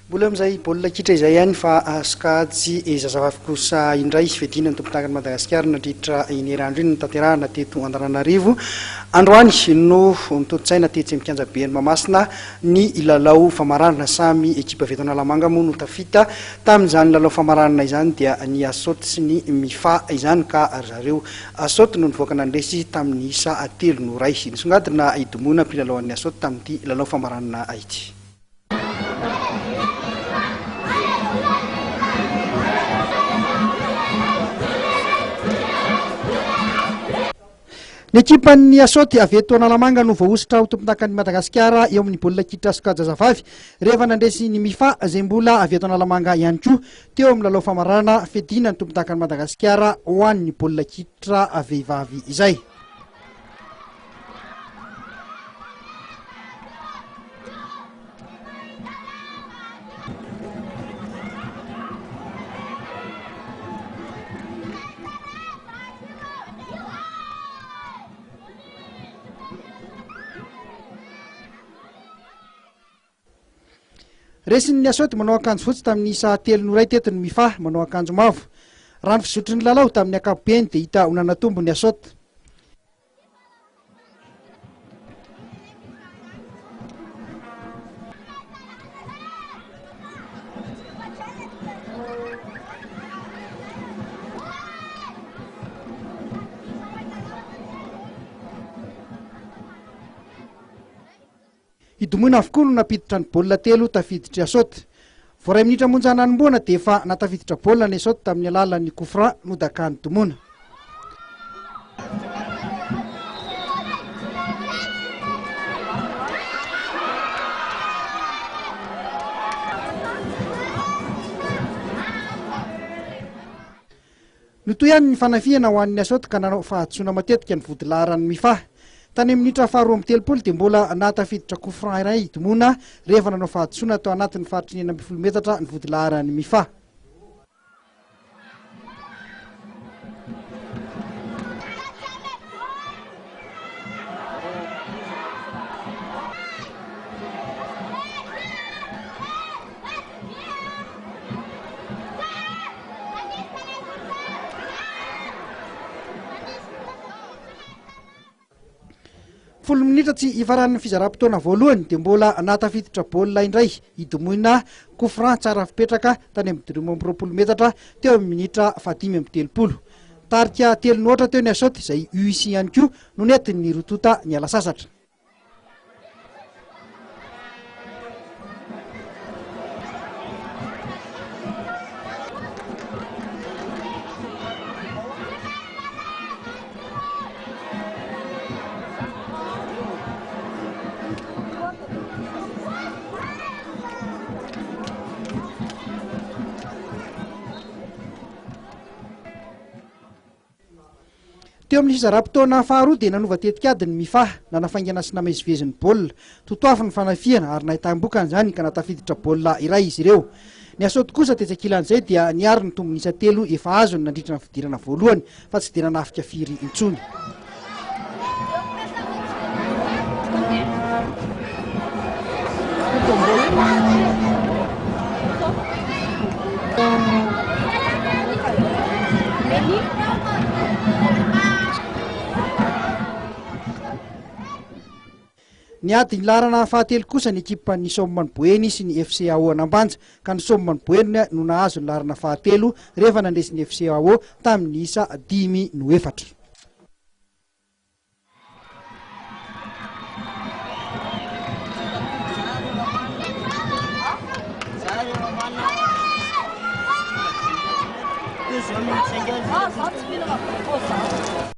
Mbola amin'izay baolina kitra izay ihany fa skajy zazavavy kosa indray fedina ny Tompodakan'i Madagasikara nandritra iny herandro iny tanterahana teto Antananarivo. Androany no nitotsaina tetsy mikianja be ny Mahamasina ny lalao famaranana samy ekipa avy eto Analamanga moa no tafita tamin'izany lalao famaranana izany dia ny Asot sy ny MIFA izany ka zareo Asot no nivoaka nandresy tamin'ny isa 3-0 nisongadina idomona mpilalao an'ny Asot tamin'ity lalao famaranana ity. Ny ekipan'ny Asot avy eto Analamanga no voahositra ho Tompodakan'i Madagasikara eo amin'ny baolina kitra sokajazavavy rehefa nandresy ny MIFA izay mbola avy eto Analamanga ihany koa teo amin'ny lalao famarana fedina ny Tompodakan'i Madagasikara ho an'ny baolina kitra vehivavy izay. Resin'ny Asot manao akanjo fotsy tamin'ny isa 3-0 teto ny MIFA manao akanjo mavo. Raha ny fisotry ny lalao tamin'ny ankapobeny dia hita ho nanatombo ny Asot. Idomina avokoa no napiditra ny baolina telo tafiditra Asot. Vao 2 minitra monja nanomboana dia efa natafiditra baolina ny Asot tamin'ny alalan'ny coup franc nodakany domona. Notoy ihany ny fanafiana ho an'ny Asot ka nanao fahadisona matetika ny vodilaharan'ny MIFA. Tany amin'ny minitra faharoa amby 30 dia mbola natafiditra coup franc iray idomona rehefa nanao fahadisona tao anatin'ny faritry 9 metatra ny vodilaharan'ny MIFA. Folo minitra tsy ifaran'ny fizaram-potoana voalohany dia mbola natafiditra baolina indray idomina coup franc tsara fipetraka tany amin'ny 20 metatra teo amin'ny minitra 5:30. Tarika 3-0 teo ny Asot izay UIC ihany koa no nentin'ny rotota ny ala sasatra. Teo amin'ny fizaram-potoana faharoa dia nanova tetikady ny MIFA nanafaingana sy namezivezin'ny baolina. Totoafy ny fanafiana ary nahitambokana izany ka natafiditra baolina iray izy ireo. Ny Asot kosa tetsakilan'izay dia niary ny tombony isa 3 efa azo ny nandritra ny fidirana voalohany fa tsy dia nanafika firy intsony. Niady ny larana fahatelo kosa ny ekipan'ny Sommanboeny sy ny FCAO Anambanja ka ny Sommanboeny no nahazo ny larana fahatelo rehefa nandresy ny FCAO tamin'ny isa 5-4.